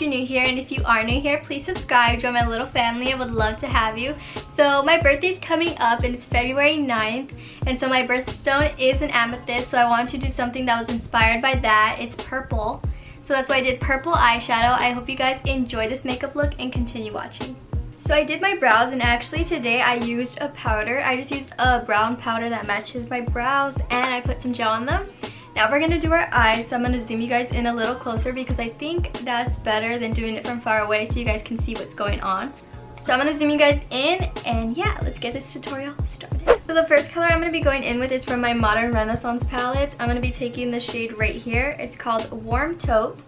if you're new here, and if you are new here, please subscribe, join my little family. I would love to have you. So my birthday's coming up and it's February 9th, and so my birthstone is an amethyst, so I wanted to do something that was inspired by that. It's purple, so that's why I did purple eyeshadow. I hope you guys enjoy this makeup look and continue watching. So I did my brows, and actually today I used a powder. I just used a brown powder that matches my brows, and I put some gel on them. Now we're going to do our eyes, so I'm going to zoom you guys in a little closer because I think that's better than doing it from far away so you guys can see what's going on. So I'm going to zoom you guys in, and yeah, let's get this tutorial started. So the first color I'm going to be going in with is from my Modern Renaissance palette. I'm going to be taking the shade right here. It's called Warm Taupe.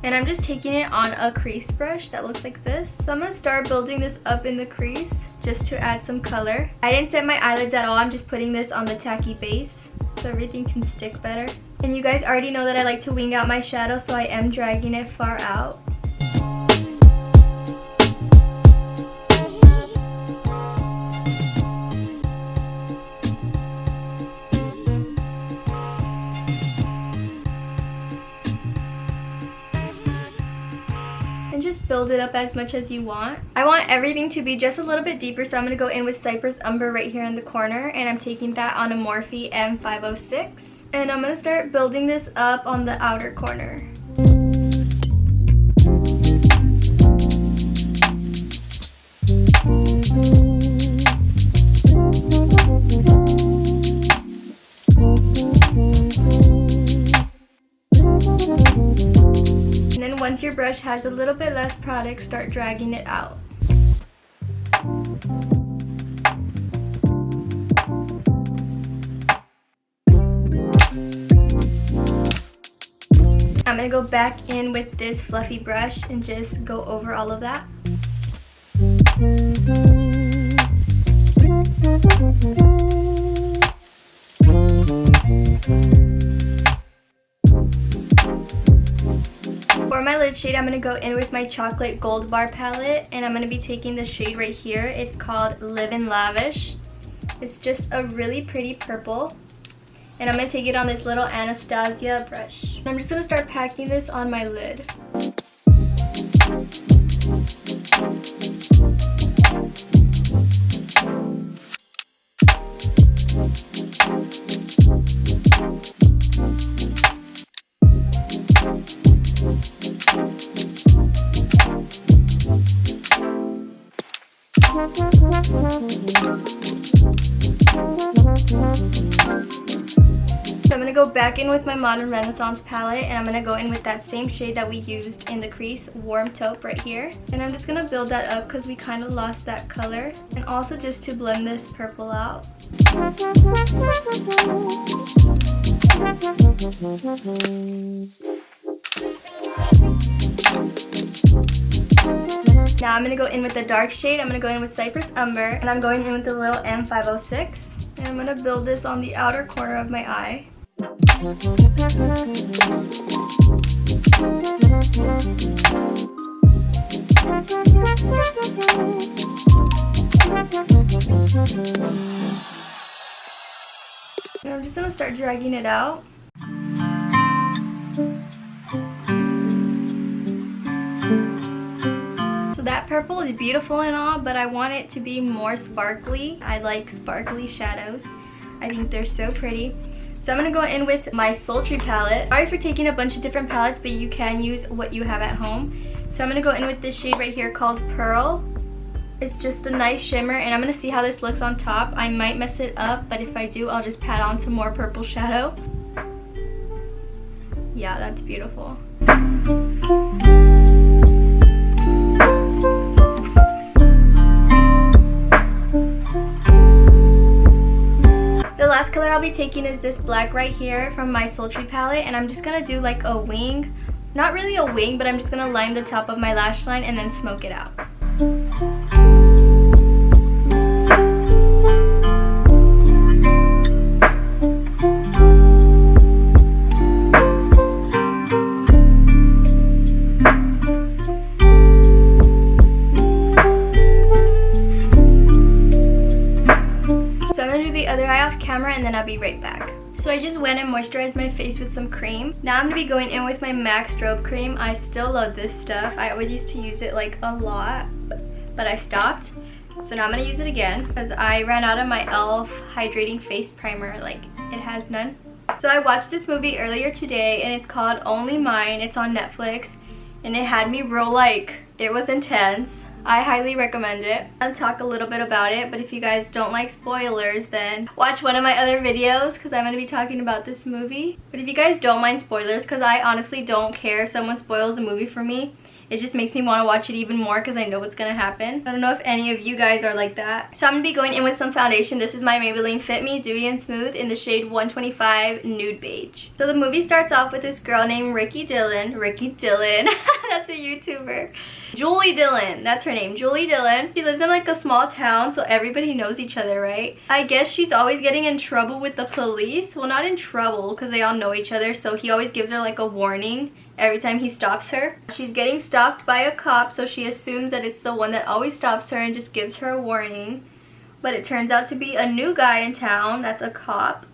And I'm just taking it on a crease brush that looks like this. So I'm going to start building this up in the crease just to add some color. I didn't set my eyelids at all. I'm just putting this on the tacky base so everything can stick better. And you guys already know that I like to wing out my shadow, so I am dragging it far out. And just build it up as much as you want. I want everything to be just a little bit deeper, so I'm going to go in with Cypress Umber right here in the corner, and I'm taking that on a Morphe M506. And I'm going to start building this up on the outer corner. Once your brush has a little bit less product, start dragging it out. I'm going to go back in with this fluffy brush and just go over all of that. For my lid shade, I'm going to go in with my Chocolate Gold Bar palette, and I'm going to be taking the shade right here. It's called Live in Lavish. It's just a really pretty purple, and I'm going to take it on this little Anastasia brush. And I'm just going to start packing this on my lid. So I'm going to go back in with my Modern Renaissance palette, and I'm going to go in with that same shade that we used in the crease, Warm Taupe right here. And I'm just going to build that up because we kind of lost that color, and also just to blend this purple out. Now I'm going to go in with the dark shade. I'm going to go in with Cypress Umber, and I'm going in with the little M506. And I'm going to build this on the outer corner of my eye. And I'm just going to start dragging it out. That purple is beautiful and all, but I want it to be more sparkly. I like sparkly shadows. I think they're so pretty. So I'm going to go in with my Sultry palette. Sorry for taking a bunch of different palettes, but you can use what you have at home. So I'm going to go in with this shade right here called Pearl. It's just a nice shimmer, and I'm going to see how this looks on top. I might mess it up, but if I do, I'll just pat on some more purple shadow. Yeah, that's beautiful. The last color I'll be taking is this black right here from my Sultry palette, and I'm just going to do like a wing. Not really a wing, but I'm just going to line the top of my lash line and then smoke it out. So I'm going to do the other eye off camera, and then I'll be right back. So I just went and moisturized my face with some cream. Now I'm gonna be going in with my MAC strobe cream. I still love this stuff. I always used to use it like a lot, but I stopped. So now I'm gonna use it again because I ran out of my e.l.f. hydrating face primer. Like, it has none. So I watched this movie earlier today and it's called Only Mine. It's on Netflix and it had me real, like, it was intense. I highly recommend it. I'll talk a little bit about it, but if you guys don't like spoilers, then watch one of my other videos because I'm going to be talking about this movie. But if you guys don't mind spoilers, because I honestly don't care if someone spoils a movie for me, it just makes me want to watch it even more because I know what's going to happen. I don't know if any of you guys are like that. So I'm going to be going in with some foundation. This is my Maybelline Fit Me Dewy and Smooth in the shade 125 Nude Beige. So the movie starts off with this girl named Ricky Dillon. Ricky Dillon. That's a YouTuber. Julie Dillon, that's her name, Julie Dillon. She lives in like a small town, so everybody knows each other, right? I guess she's always getting in trouble with the police. Well, not in trouble because they all know each other, so he always gives her like a warning every time he stops her. She's getting stopped by a cop, so she assumes that it's the one that always stops her and just gives her a warning. But it turns out to be a new guy in town that's a cop.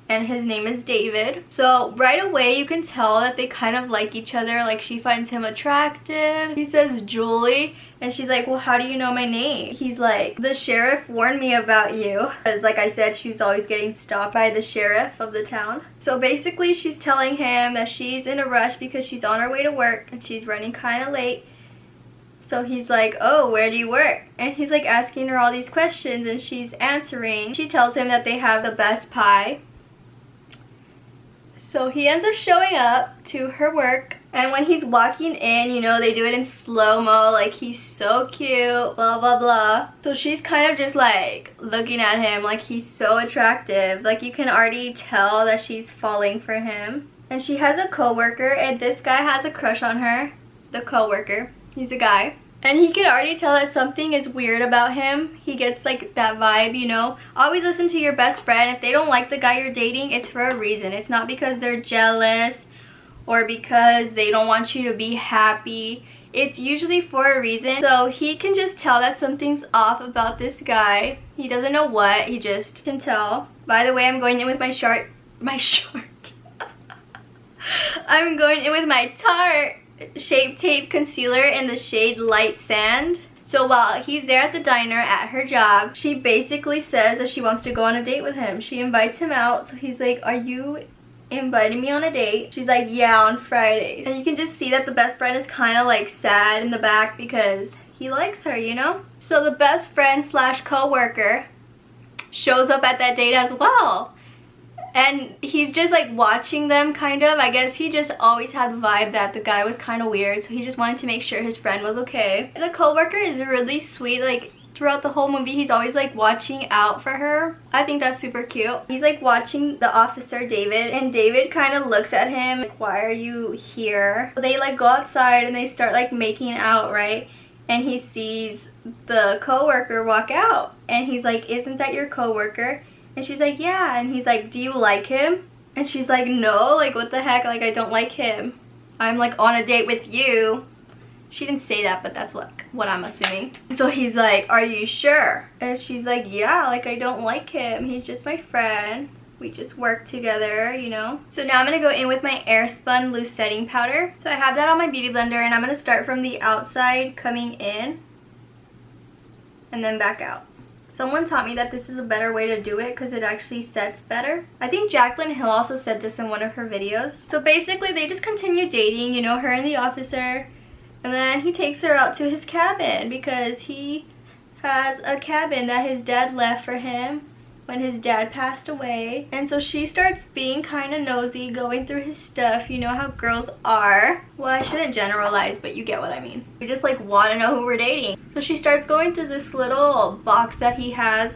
And his name is David. So right away you can tell that they kind of like each other. Like, she finds him attractive. He says Julie and she's like, well, how do you know my name? He's like, the sheriff warned me about you. Because like I said, she's always getting stopped by the sheriff of the town. So basically she's telling him that she's in a rush because she's on her way to work and she's running kind of late. So he's like, oh, where do you work? And he's like asking her all these questions and she's answering. She tells him that they have the best pie. So he ends up showing up to her work, and when he's walking in, you know, they do it in slow-mo, like he's so cute, blah blah blah. So she's kind of just like looking at him like he's so attractive. Like, you can already tell that she's falling for him. And she has a co-worker, and this guy has a crush on her. The co-worker, he's a guy. And he can already tell that something is weird about him. He gets like that vibe, you know. Always listen to your best friend. If they don't like the guy you're dating, it's for a reason. It's not because they're jealous or because they don't want you to be happy. It's usually for a reason. So he can just tell that something's off about this guy. He doesn't know what, he just can tell. By the way, I'm going in with my I'm going in with my Tarte Shape Tape Concealer in the shade Light Sand. So while he's there at the diner at her job, she basically says that she wants to go on a date with him. She invites him out. So he's like, are you inviting me on a date? She's like, yeah, on Fridays. And you can just see that the best friend is kind of like sad in the back because he likes her, you know? So the best friend slash co-worker shows up at that date as well. And he's just like watching them, kind of. I guess he just always had the vibe that the guy was kind of weird, so he just wanted to make sure his friend was okay. And the co-worker is really sweet. Like, throughout the whole movie, he's always like watching out for her. I think that's super cute. He's like watching the officer, David, and David kind of looks at him like, why are you here? They like go outside and they start like making out, right? And he sees the co-worker walk out and he's like, isn't that your co-worker? And she's like, yeah. And he's like, do you like him? And she's like, no, like what the heck, like I don't like him. I'm like on a date with you. She didn't say that, but that's what I'm assuming. So he's like, are you sure? And she's like, yeah, like I don't like him. He's just my friend. We just work together, you know? So now I'm gonna go in with my airspun loose setting powder. So I have that on my beauty blender and I'm gonna start from the outside coming in and then back out. Someone taught me that this is a better way to do it because it actually sets better. I think Jaclyn Hill also said this in one of her videos. So basically they just continue dating, you know, her and the officer. And then he takes her out to his cabin because he has a cabin that his dad left for him when his dad passed away. And so she starts being kind of nosy, going through his stuff. You know how girls are. Well, I shouldn't generalize, but you get what I mean. We just like want to know who we're dating. So she starts going through this little box that he has,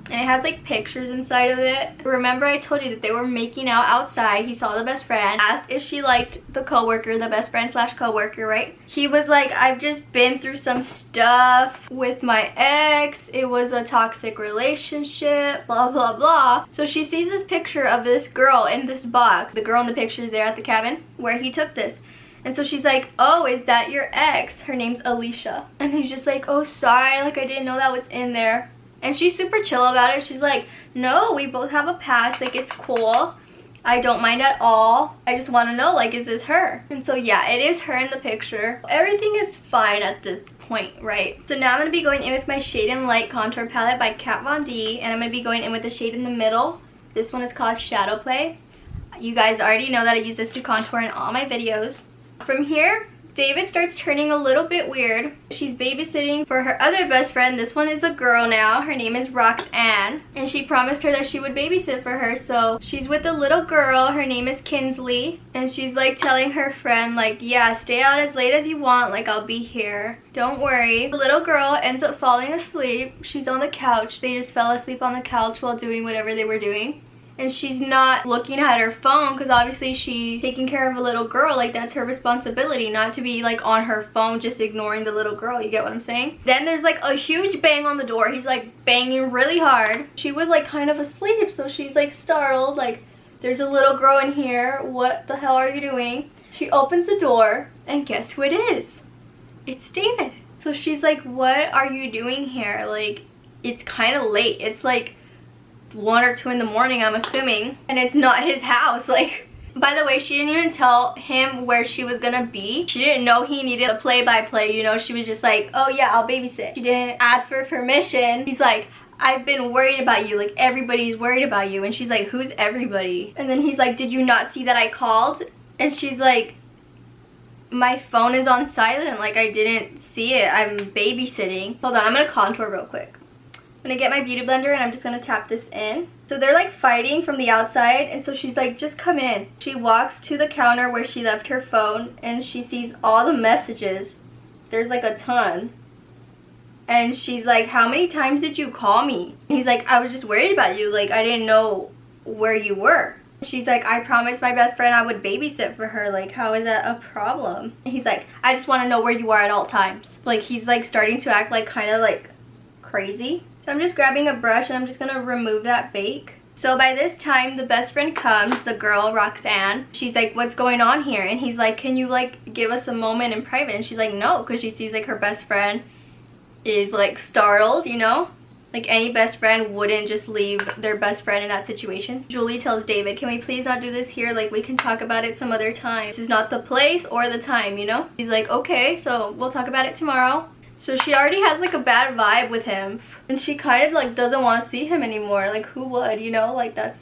and it has like pictures inside of it. Remember I told you that they were making out outside. He saw the best friend, asked if she liked the co-worker, the best friend slash co-worker, right? He was like, I've just been through some stuff with my ex. It was a toxic relationship, blah blah blah. So she sees this picture of this girl in this box. The girl in the picture is there at the cabin where he took this. And so she's like, oh, is that your ex? Her name's Alicia. And he's just like, oh, sorry, like I didn't know that was in there. And she's super chill about it. She's like, no, we both have a past, like it's cool. I don't mind at all. I just want to know, like, is this her? And so yeah, it is her in the picture. Everything is fine at this point, right? So now I'm going to be going in with my Shade and Light contour palette by Kat Von D, and I'm going to be going in with the shade in the middle. This one is called Shadow Play. You guys already know that I use this to contour in all my videos. From here, David starts turning a little bit weird. She's babysitting for her other best friend. This one is a girl now. Her name is Roxanne. And she promised her that she would babysit for her. So she's with a little girl. Her name is Kinsley. And she's like telling her friend, like, yeah, stay out as late as you want. Like, I'll be here. Don't worry. The little girl ends up falling asleep. She's on the couch. They just fell asleep on the couch while doing whatever they were doing. And she's not looking at her phone because obviously she's taking care of a little girl. Like, that's her responsibility, not to be like on her phone just ignoring the little girl. You get what I'm saying? Then there's like a huge bang on the door. He's like banging really hard. She was like kind of asleep, so she's like startled, like, there's a little girl in here. What the hell are you doing? She opens the door and guess who it is? It's David. So she's like, what are you doing here? Like, it's kind of late. It's like 1 or 2 in the morning, I'm assuming, and it's not his house. Like, by the way, she didn't even tell him where she was gonna be. She didn't know he needed a play-by-play, you know. She was just like, oh yeah, I'll babysit. She didn't ask for permission. He's like, I've been worried about you, like everybody's worried about you. And she's like, who's everybody? And then he's like, did you not see that I called? And she's like, my phone is on silent, like I didn't see it, I'm babysitting. Hold on, I'm gonna contour real quick. I'm gonna get my beauty blender and I'm just gonna tap this in. So they're like fighting from the outside, and so she's like, just come in. She walks to the counter where she left her phone and she sees all the messages. There's like a ton. And she's like, how many times did you call me? And he's like, I was just worried about you, like I didn't know where you were. She's like, I promised my best friend I would babysit for her, like how is that a problem? And he's like, I just want to know where you are at all times. Like, he's like starting to act like kind of like crazy. So I'm just grabbing a brush and I'm just gonna remove that bake. So by this time, the best friend comes, the girl, Roxanne. She's like, what's going on here? And he's like, can you like give us a moment in private? And she's like, no, because she sees like her best friend is like startled, you know? Like any best friend wouldn't just leave their best friend in that situation. Julie tells David, can we please not do this here? Like, we can talk about it some other time. This is not the place or the time, you know? He's like, okay, so we'll talk about it tomorrow. So she already has like a bad vibe with him, and she kind of like doesn't want to see him anymore. Like, who would, you know? Like, that's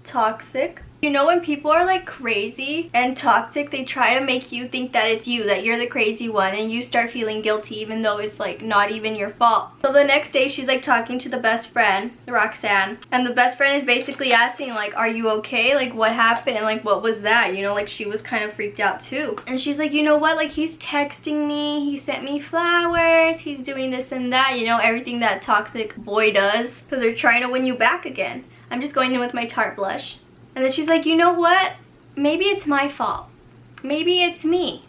toxic. You know, when people are like crazy and toxic, they try to make you think that it's you, that you're the crazy one, and you start feeling guilty even though it's like not even your fault. So the next day she's like talking to the best friend, Roxanne, and the best friend is basically asking like, are you okay? Like, what happened? Like, what was that? You know, like she was kind of freaked out too. And she's like, you know what? Like, he's texting me, he sent me flowers, he's doing this and that, you know, everything that toxic boy does, because they're trying to win you back again. I'm just going in with my Tarte blush. And then she's like, you know what? Maybe it's my fault. Maybe it's me.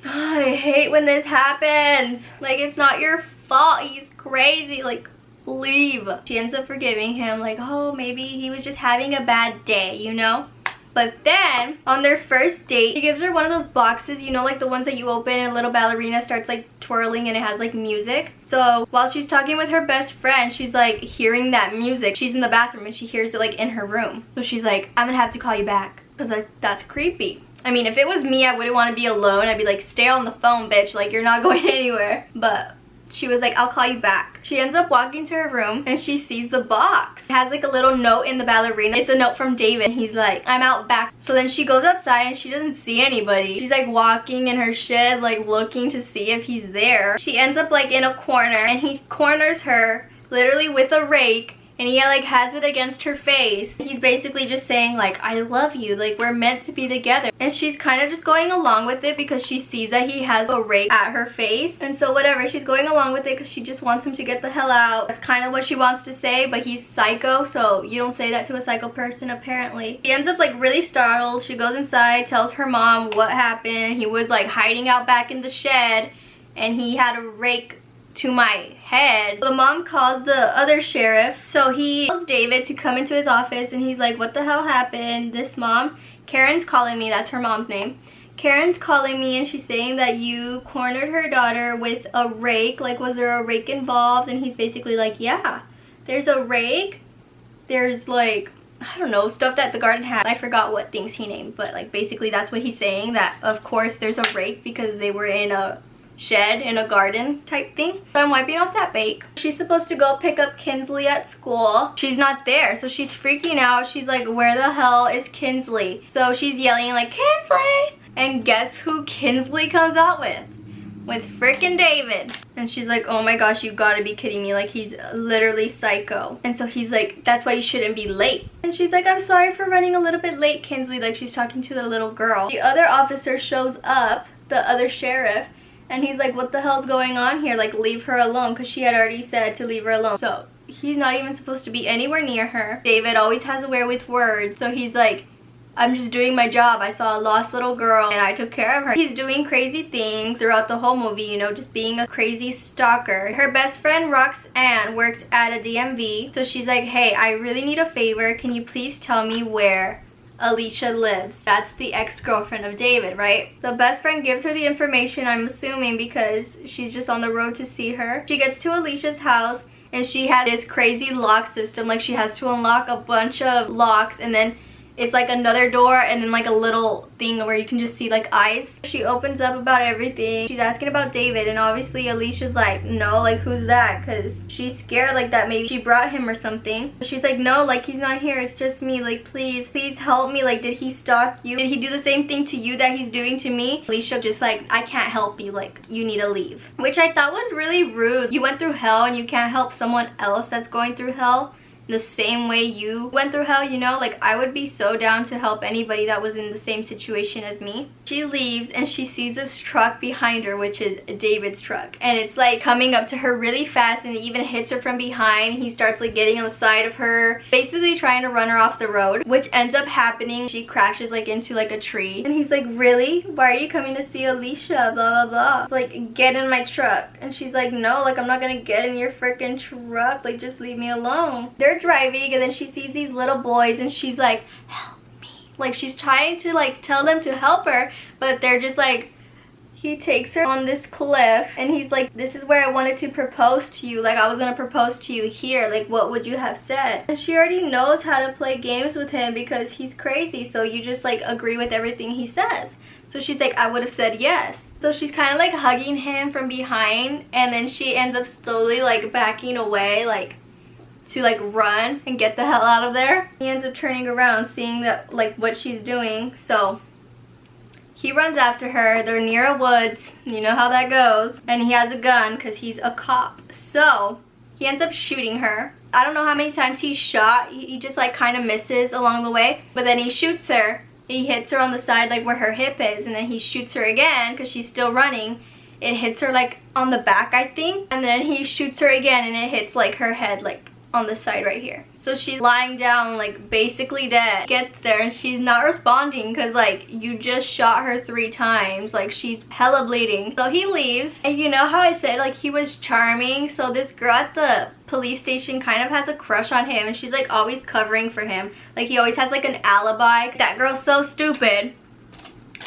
Oh, I hate when this happens. Like, it's not your fault. He's crazy. Like, leave. She ends up forgiving him. Like, oh, maybe he was just having a bad day, you know? But then, on their first date, he gives her one of those boxes, you know, like the ones that you open and a little ballerina starts like twirling and it has like music. So while she's talking with her best friend, she's like hearing that music. She's in the bathroom and she hears it like in her room. So she's like, I'm gonna have to call you back, because that's creepy. I mean, if it was me, I wouldn't want to be alone. I'd be like, stay on the phone, bitch. Like, you're not going anywhere. But she was like, I'll call you back. She ends up walking to her room and she sees the box. It has like a little note in the ballerina. It's a note from David. He's like, I'm out back. So then she goes outside and she doesn't see anybody. She's like walking in her shed, like looking to see if he's there. She ends up like in a corner and he corners her literally with a rake, and he like has it against her face. He's basically just saying like, I love you, like we're meant to be together. And she's kind of just going along with it because she sees that he has a rake at her face. And so whatever, she's going along with it because she just wants him to get the hell out. That's kind of what she wants to say, but he's psycho, so you don't say that to a psycho person apparently. She ends up like really startled. She goes inside, tells her mom what happened. He was like hiding out back in the shed and he had a rake to my head. The mom calls the other sheriff, so he tells David to come into his office and he's like, what the hell happened? This mom, Karen's calling me, that's her mom's name. Karen's calling me and she's saying that you cornered her daughter with a rake. Like, was there a rake involved? And he's basically like, yeah, there's a rake. There's like, I don't know, stuff that the garden has. I forgot what things he named, but like basically that's what he's saying, that of course there's a rake because they were in a shed in a garden type thing. So I'm wiping off that bake. She's supposed to go pick up Kinsley at school. She's not there, so she's freaking out. She's like, where the hell is Kinsley? So she's yelling like, Kinsley! And guess who Kinsley comes out with? With freaking David. And she's like, oh my gosh, you gotta be kidding me. Like, he's literally psycho. And so he's like, that's why you shouldn't be late. And she's like, I'm sorry for running a little bit late, Kinsley. Like, she's talking to the little girl. The other officer shows up, the other sheriff, and he's like, what the hell's going on here? Like, leave her alone, because she had already said to leave her alone. So he's not even supposed to be anywhere near her. David always has a way with words. So he's like, I'm just doing my job. I saw a lost little girl and I took care of her. He's doing crazy things throughout the whole movie, you know, just being a crazy stalker. Her best friend Roxanne works at a DMV. So she's like, hey, I really need a favor. Can you please tell me where Alicia lives? That's the ex-girlfriend of David, right? The best friend gives her the information, I'm assuming, because she's just on the road to see her. She gets to Alicia's house and she had this crazy lock system. Like, she has to unlock a bunch of locks, and then it's like another door and then like a little thing where you can just see like eyes. She opens up about everything. She's asking about David, and obviously Alicia's like, no, like, who's that? Because she's scared like that maybe she brought him or something. She's like, no, like, he's not here, it's just me. Like, please help me. Like, did he stalk you? Did he do the same thing to you that he's doing to me? Alicia just like, I can't help you, like, you need to leave. Which I thought was really rude. You went through hell and you can't help someone else that's going through hell the same way you went through hell, you know? Like, I would be so down to help anybody that was in the same situation as me. She leaves and she sees this truck behind her, which is David's truck, and it's like coming up to her really fast, and it even hits her from behind. He starts like getting on the side of her, basically trying to run her off the road, which ends up happening. She crashes like into like a tree, and he's like, really? Why are you coming to see Alicia? Blah blah blah. It's like, get in my truck. And she's like, no, like, I'm not gonna get in your freaking truck, like, just leave me alone. They're driving, and then she sees these little boys and she's like, help me. Like, she's trying to like tell them to help her, but they're just like, he takes her on this cliff and he's like, this is where I wanted to propose to you. Like, I was gonna propose to you here. Like, what would you have said? And she already knows how to play games with him because he's crazy, so you just like agree with everything he says. So she's like, I would have said yes. So she's kind of like hugging him from behind, and then she ends up slowly like backing away, like to like run and get the hell out of there. He ends up turning around, seeing that like what she's doing. So he runs after her. They're near a woods, you know how that goes, and he has a gun because he's a cop. So he ends up shooting her. I don't know how many times he shot. He just like kind of misses along the way, but then he shoots her. He hits her on the side, like where her hip is, and then he shoots her again because she's still running. It hits her like on the back, I think, and then he shoots her again and it hits like her head, like on the side right here. So she's lying down, like basically dead. Gets there and she's not responding because like you just shot her 3 times. Like, she's hella bleeding. So he leaves, and you know how I said like he was charming? So this girl at the police station kind of has a crush on him, and she's like always covering for him. Like, he always has like an alibi. That girl's so stupid.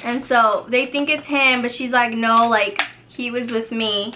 And so they think it's him, but she's like, no, like, he was with me.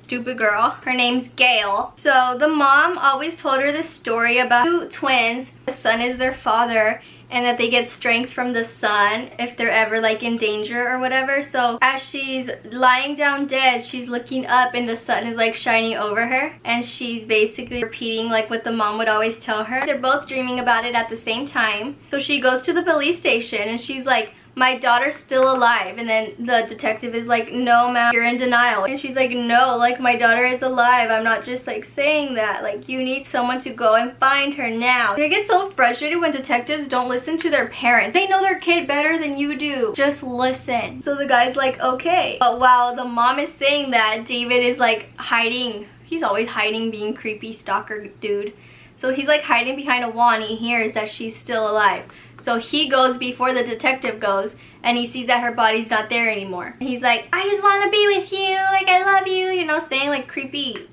Stupid girl. Her name's Gail. So the mom always told her this story about 2 twins. The sun is their father, and that they get strength from the sun if they're ever like in danger or whatever. So as she's lying down dead, she's looking up and the sun is like shining over her, and she's basically repeating like what the mom would always tell her. They're both dreaming about it at the same time. So she goes to the police station and she's like, my daughter's still alive. And then the detective is like, no ma'am, you're in denial. And she's like, no, like, my daughter is alive. I'm not just like saying that. Like, you need someone to go and find her now. They get so frustrated when detectives don't listen to their parents. They know their kid better than you do. Just listen. So the guy's like, okay. But while the mom is saying that, David is like hiding. He's always hiding, being creepy stalker dude. So he's like hiding behind a wall, and he hears that she's still alive. So he goes before the detective goes, and he sees that her body's not there anymore. And he's like, I just want to be with you, like, I love you, you know, saying like creepy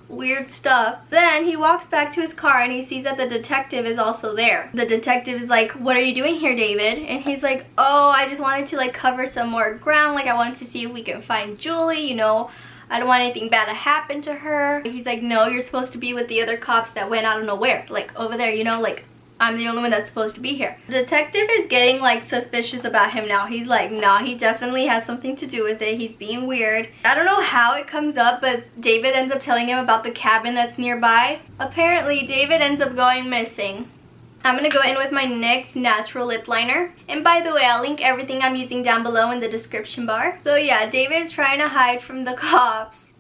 weird stuff. Then he walks back to his car and he sees that the detective is also there. The detective is like, what are you doing here, David? And he's like, oh, I just wanted to like cover some more ground. Like I wanted to see if we can find Julie, you know. I don't want anything bad to happen to her. He's like, no, you're supposed to be with the other cops that went I don't know where. Like over there, you know, like I'm the only one that's supposed to be here. The detective is getting like suspicious about him now. He's like, nah, he definitely has something to do with it. He's being weird. I don't know how it comes up, but David ends up telling him about the cabin that's nearby. Apparently, David ends up going missing. I'm gonna go in with my NYX natural lip liner. And by the way, I'll link everything I'm using down below in the description bar. So yeah, David's trying to hide from the cops.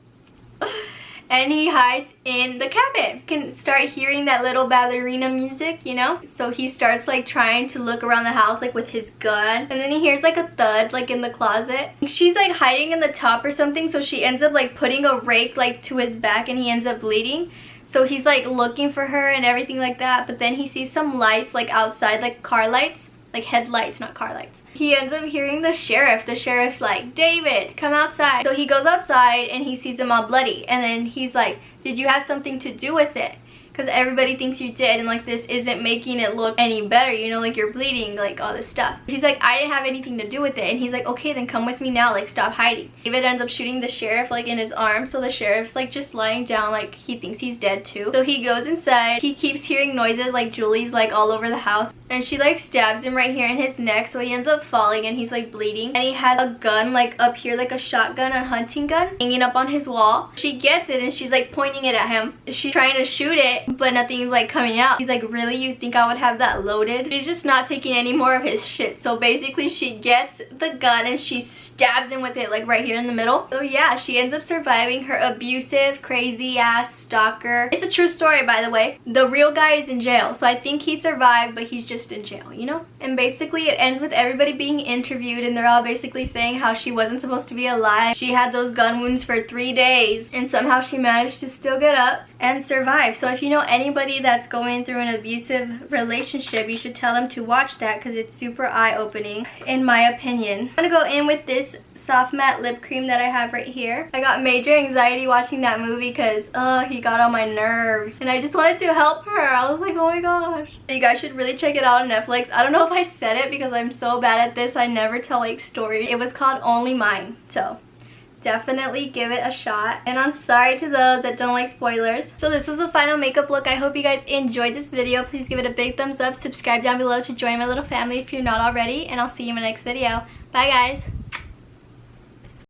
And he hides in the cabin. You can start hearing that little ballerina music, you know? So he starts like trying to look around the house like with his gun. And then he hears like a thud like in the closet. She's like hiding in the top or something, so she ends up like putting a rake like to his back and he ends up bleeding. So he's like looking for her and everything like that, but then he sees some lights like outside, like car lights, like headlights, not car lights. He ends up hearing the sheriff. The sheriff's like, David, come outside. So he goes outside and he sees him all bloody. And then he's like, did you have something to do with it? Because everybody thinks you did, and like this isn't making it look any better, you know, like you're bleeding, like all this stuff. He's like, I didn't have anything to do with it. And he's like, okay, then come with me now, like stop hiding. David ends up shooting the sheriff like in his arm, so the sheriff's like just lying down like he thinks he's dead too. So he goes inside. He keeps hearing noises like Julie's like all over the house, and she like stabs him right here in his neck, so he ends up falling and he's like bleeding. And he has a gun like up here, like a shotgun, a hunting gun, hanging up on his wall. She gets it and she's like pointing it at him. She's trying to shoot it, but nothing's like coming out. He's like, really, you think I would have that loaded? She's just not taking any more of his shit. So basically she gets the gun and she stabs him with it like right here in the middle. So yeah, she ends up surviving her abusive, crazy ass stalker. It's a true story, by the way. The real guy is in jail, so I think he survived, but he's just in jail, you know? And basically it ends with everybody being interviewed and they're all basically saying how she wasn't supposed to be alive. She had those gun wounds for 3 days and somehow she managed to still get up and survive. So if you know anybody that's going through an abusive relationship, you should tell them to watch that because it's super eye-opening in my opinion. I'm gonna go in with this soft matte lip cream that I have right here. I got major anxiety watching that movie because he got on my nerves and I just wanted to help her. I was like, oh my gosh. You guys should really check it out on Netflix. I don't know if I said it because I'm so bad at this. I never tell like stories. It was called Only Mine, so definitely give it a shot. And I'm sorry to those that don't like spoilers. So this was the final makeup look. I hope you guys enjoyed this video. Please give it a big thumbs up. Subscribe down below to join my little family if you're not already. And I'll see you in my next video. Bye guys.